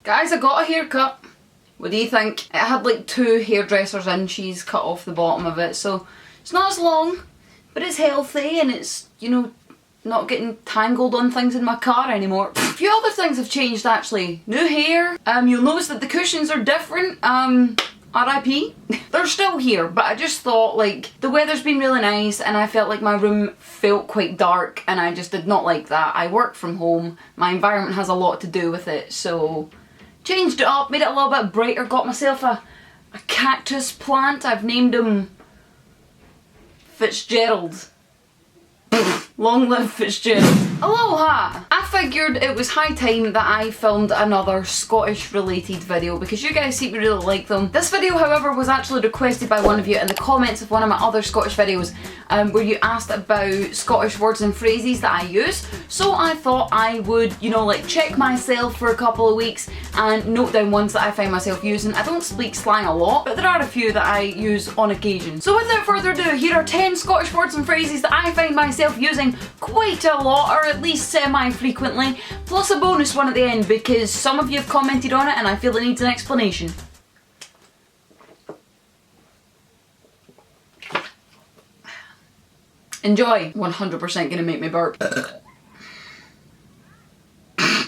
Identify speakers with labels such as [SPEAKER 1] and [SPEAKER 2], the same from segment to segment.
[SPEAKER 1] Guys, I got a haircut. What do you think? It had like 2 hairdressers in, she's cut off the bottom of it, so it's not as long, but it's healthy and it's, you know, not getting tangled on things in my car anymore. A few other things have changed actually. New hair, you'll notice that the cushions are different, RIP. They're still here, but I just thought like the weather's been really nice and I felt like my room felt quite dark and I just did not like that. I work from home, my environment has a lot to do with it, so changed it up, made it a little bit brighter, got myself a cactus plant. I've named him Fitzgerald. Long live Fitzgerald. Aloha! I figured it was high time that I filmed another Scottish related video because you guys seem to really like them. This video, however, was actually requested by one of you in the comments of one of my other Scottish videos where you asked about Scottish words and phrases that I use. So I thought I would, you know, like check myself for a couple of weeks and note down ones that I find myself using. I don't speak slang a lot, but there are a few that I use on occasion. So without further ado, here are 10 Scottish words and phrases that I find myself using quite a lot, or at least semi-frequently, plus a bonus one at the end because some of you have commented on it and I feel it needs an explanation. Enjoy. 100% gonna make me burp.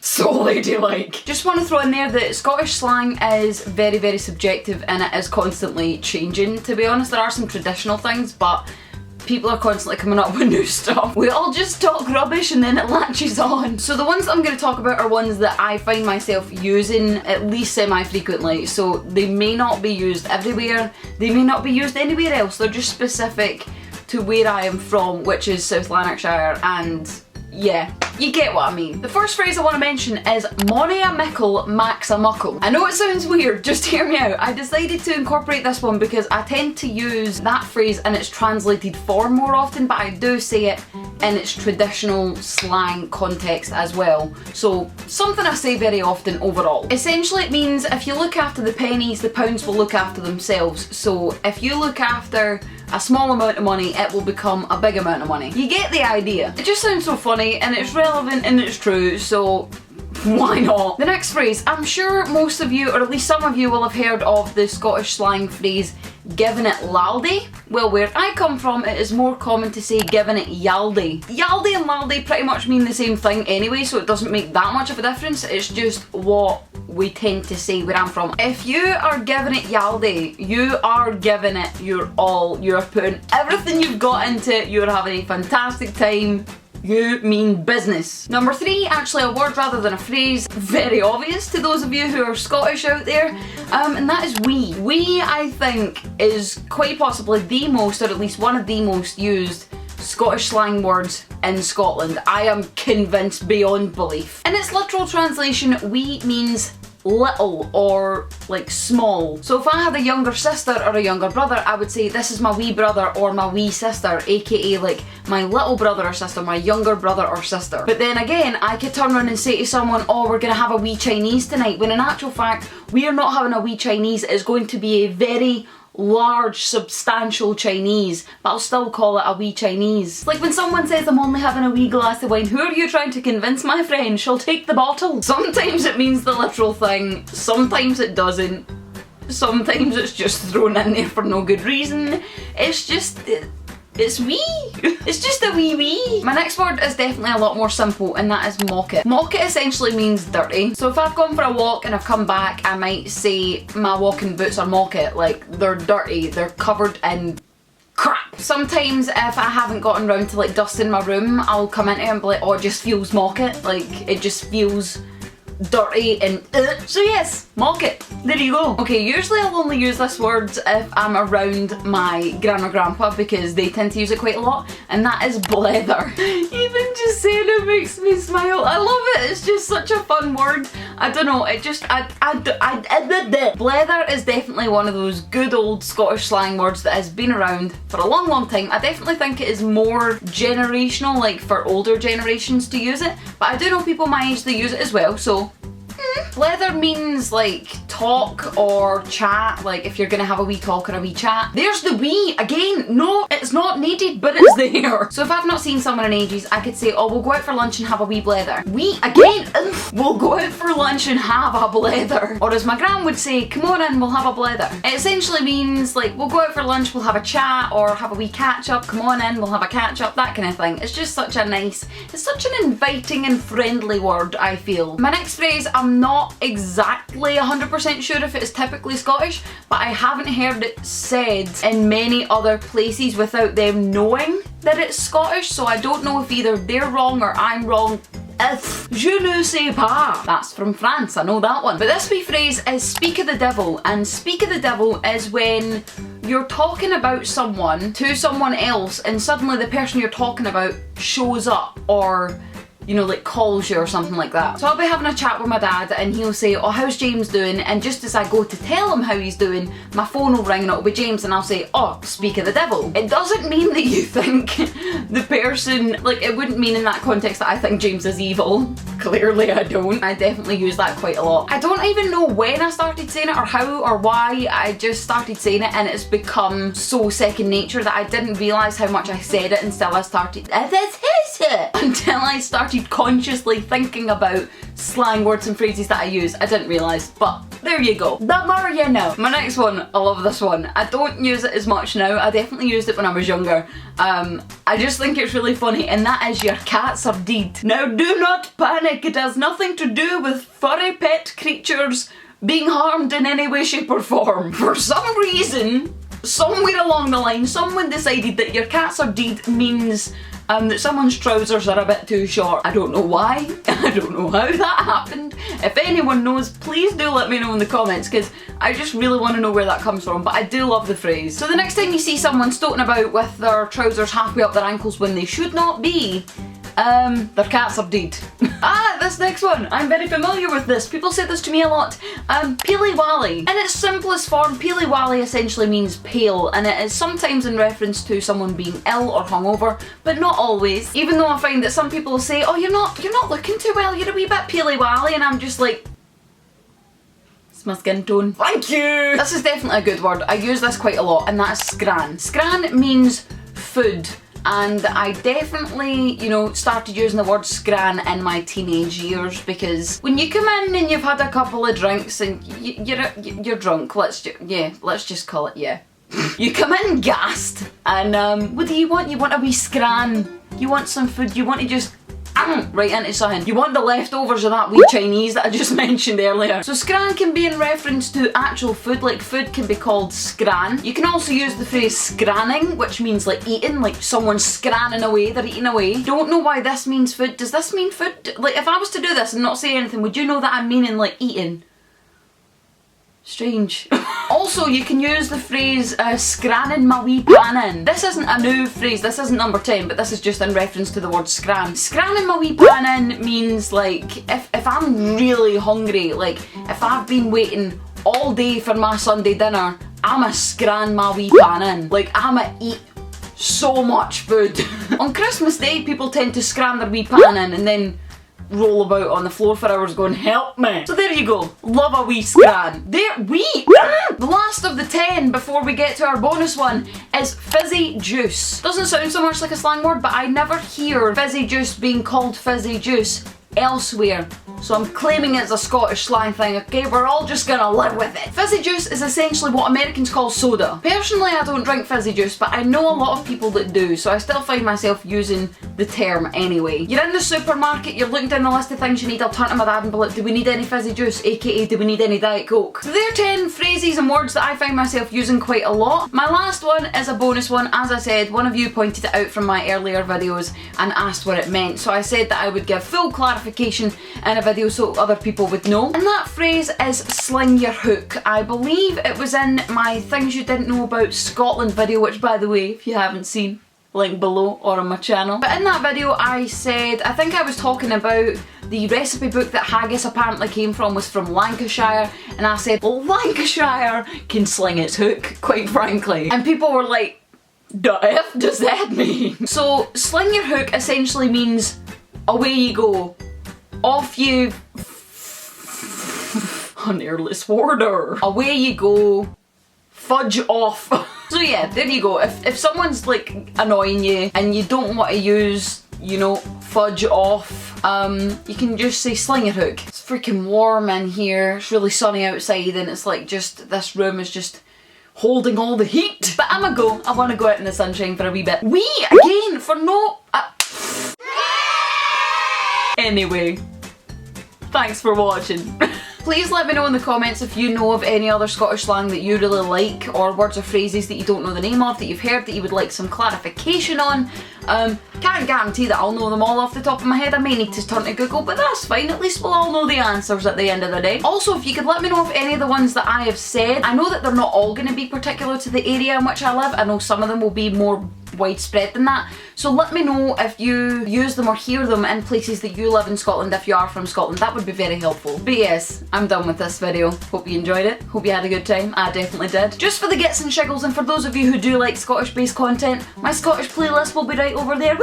[SPEAKER 1] So ladylike. Just want to throw in there that Scottish slang is very, very subjective and it is constantly changing, to be honest. There are some traditional things, but people are constantly coming up with new stuff. We all just talk rubbish and then it latches on. So the ones that I'm going to talk about are ones that I find myself using at least semi-frequently. So they may not be used everywhere, they may not be used anywhere else, they're just specific to where I am from, which is South Lanarkshire, and yeah, you get what I mean. The first phrase I want to mention is Mony a mickle, max a muckle. I know it sounds weird, just hear me out. I decided to incorporate this one because I tend to use that phrase in its translated form more often, but I do say it in its traditional slang context as well. So something I say very often overall. Essentially it means if you look after the pennies, the pounds will look after themselves. So if you look after a small amount of money, it will become a big amount of money. You get the idea. It just sounds so funny and it's relevant and it's true, so why not? The next phrase, I'm sure most of you, or at least some of you, will have heard of the Scottish slang phrase giving it laldy. Well, where I come from, it is more common to say giving it yaldy. Yaldy and laldy pretty much mean the same thing anyway, so it doesn't make that much of a difference. It's just what we tend to say where I'm from. If you are giving it yaldy, you are giving it your all. You're putting everything you've got into it. You're having a fantastic time. You mean business. Number 3, actually a word rather than a phrase, very obvious to those of you who are Scottish out there, and that is we. We, I think, is quite possibly the most, or at least one of the most used Scottish slang words in Scotland. I am convinced beyond belief. In its literal translation, we means little or like small. So if I had a younger sister or a younger brother, I would say this is my wee brother or my wee sister, aka like my little brother or sister, my younger brother or sister. But then again, I could turn around and say to someone, oh, we're gonna have a wee Chinese tonight, when in actual fact we are not having a wee Chinese. It's going to be a very large, substantial Chinese, but I'll still call it a wee Chinese. It's like when someone says I'm only having a wee glass of wine, who are you trying to convince, my friend? She'll take the bottle. Sometimes it means the literal thing, sometimes it doesn't, sometimes it's just thrown in there for no good reason. It's just, it's wee. It's just a wee wee. My next word is definitely a lot more simple, and that is mocket. Mocket essentially means dirty. So if I've gone for a walk and I've come back, I might say my walking boots are mocket, like they're dirty, they're covered in crap. Sometimes if I haven't gotten round to like dusting my room, I'll come into it and be like, oh, it just feels mocket, like it just feels dirty and so yes, mocket. There you go. Okay, usually I'll only use this word if I'm around my gran or grandpa because they tend to use it quite a lot, and that is blather. Even just saying it makes me smile. I love it. It's just such a fun word. I don't know, it just, blather is definitely one of those good old Scottish slang words that has been around for a long, long time. I definitely think it is more generational, like for older generations to use it, but I do know people my age that use it as well, so. Blather means like talk or chat, like if you're gonna have a wee talk or a wee chat. There's the wee again. No, it's not needed, but it's there. So if I've not seen someone in ages, I could say, oh, we'll go out for lunch and have a wee blether. We again, we'll go out for lunch and have a blether. Or as my gran would say, come on in, we'll have a blether. It essentially means like we'll go out for lunch, we'll have a chat or have a wee catch up. Come on in, we'll have a catch up, that kind of thing. It's just such a nice, it's such an inviting and friendly word, I feel. My next phrase, I'm not exactly 100% sure if it's typically Scottish, but I haven't heard it said in many other places without them knowing that it's Scottish, so I don't know if either they're wrong or I'm wrong. Je ne sais pas. That's from France, I know that one. But this wee phrase is speak of the devil, and speak of the devil is when you're talking about someone to someone else and suddenly the person you're talking about shows up or, you know, like calls you or something like that. So I'll be having a chat with my dad and he'll say, oh, how's James doing? And just as I go to tell him how he's doing, my phone will ring and it'll be James and I'll say, oh, speak of the devil. It doesn't mean that you think the person, like it wouldn't mean in that context that I think James is evil. Clearly I don't. I definitely use that quite a lot. I don't even know when I started saying it or how or why. I just started saying it and it's become so second nature that I didn't realise how much I said it until I started consciously thinking about slang words and phrases that I use. I didn't realise, but there you go. The more you know. My next one, I love this one. I don't use it as much now. I definitely used it when I was younger. I just think it's really funny, and that is your cats are dead. Now do not panic. It has nothing to do with furry pet creatures being harmed in any way, shape or form. For some reason, somewhere along the line, someone decided that your cats are dead means that someone's trousers are a bit too short. I don't know why. I don't know how that happened. If anyone knows, please do let me know in the comments because I just really want to know where that comes from, but I do love the phrase. So the next time you see someone stoating about with their trousers halfway up their ankles when they should not be, their cats are dead. This next one, I'm very familiar with this. People say this to me a lot. Pili wally. In its simplest form, Pili wally essentially means pale, and it is sometimes in reference to someone being ill or hungover, but not always. Even though I find that some people will say, oh, you're not looking too well, you're a wee bit pili wally, and I'm just like, it's my skin tone. Thank you! This is definitely a good word. I use this quite a lot, and that is scran. Scran means food. And I definitely, you know, started using the word scran in my teenage years because when you come in and you've had a couple of drinks and you're drunk, let's just call it, yeah. You come in gassed and what do you want? You want a wee scran. You want some food. You want to just right into something. You want the leftovers of that wee Chinese that I just mentioned earlier. So scran can be in reference to actual food, like food can be called scran. You can also use the phrase scranning, which means like eating, like someone's scranning away, they're eating away. Don't know why this means food. Does this mean food? Like if I was to do this and not say anything, would you know that I'm meaning like eating? Strange. Also, you can use the phrase scranning my wee pannin. This isn't a new phrase, this isn't number 10, but this is just in reference to the word scran. Scranning my wee pannin means like, if I'm really hungry, like if I've been waiting all day for my Sunday dinner, I'ma scran my wee pannin. Like I'ma eat so much food. On Christmas Day, people tend to scran their wee pannin and then roll about on the floor for hours going, help me. So there you go, love a wee scran. The last of the 10 before we get to our bonus one is fizzy juice. Doesn't sound so much like a slang word, but I never hear fizzy juice being called fizzy juice elsewhere. So I'm claiming it's a Scottish slang thing, okay? We're all just gonna live with it. Fizzy juice is essentially what Americans call soda. Personally, I don't drink fizzy juice, but I know a lot of people that do, so I still find myself using the term anyway. You're in the supermarket, you're looking down the list of things you need, I'll turn to my dad and be like, do we need any fizzy juice? AKA, do we need any Diet Coke? So there are 10 phrases and words that I find myself using quite a lot. My last one is a bonus one. As I said, one of you pointed it out from my earlier videos and asked what it meant, so I said that I would give full clarification in a video so other people would know. And that phrase is sling your hook. I believe it was in my Things You Didn't Know About Scotland video, which by the way, if you haven't seen, link below or on my channel. But in that video I said, I think I was talking about the recipe book that haggis apparently came from was from Lancashire, and I said, well, Lancashire can sling its hook, quite frankly. And people were like, the F does that mean? So sling your hook essentially means away you go. Off you... an airless warder. Away you go. Fudge off. So yeah, there you go. If someone's like annoying you and you don't want to use, you know, fudge off, you can just say sling a hook. It's freaking warm in here. It's really sunny outside and it's like just, this room is just holding all the heat. But I'ma go. I want to go out in the sunshine for a wee bit. We again for no... Anyway, thanks for watching. Please let me know in the comments if you know of any other Scottish slang that you really like, or words or phrases that you don't know the name of, that you've heard, that you would like some clarification on. Can't guarantee that I'll know them all off the top of my head. I may need to turn to Google, but that's fine. At least we'll all know the answers at the end of the day. Also, if you could let me know of any of the ones that I have said. I know that they're not all going to be particular to the area in which I live. I know some of them will be more widespread than that. So let me know if you use them or hear them in places that you live in Scotland, if you are from Scotland. That would be very helpful. But yes, I'm done with this video. Hope you enjoyed it. Hope you had a good time. I definitely did. Just for the gits and shiggles, and for those of you who do like Scottish based content, my Scottish playlist will be right over there.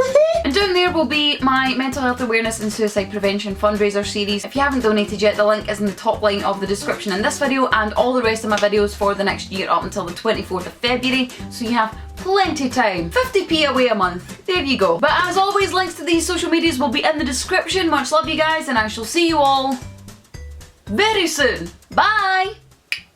[SPEAKER 1] And down there will be my mental health awareness and suicide prevention fundraiser series. If you haven't donated yet, the link is in the top line of the description in this video, and all the rest of my videos for the next year up until the 24th of February. So you have plenty time. 50p away a month. There you go. But as always, links to these social medias will be in the description. Much love you guys, and I shall see you all very soon. Bye!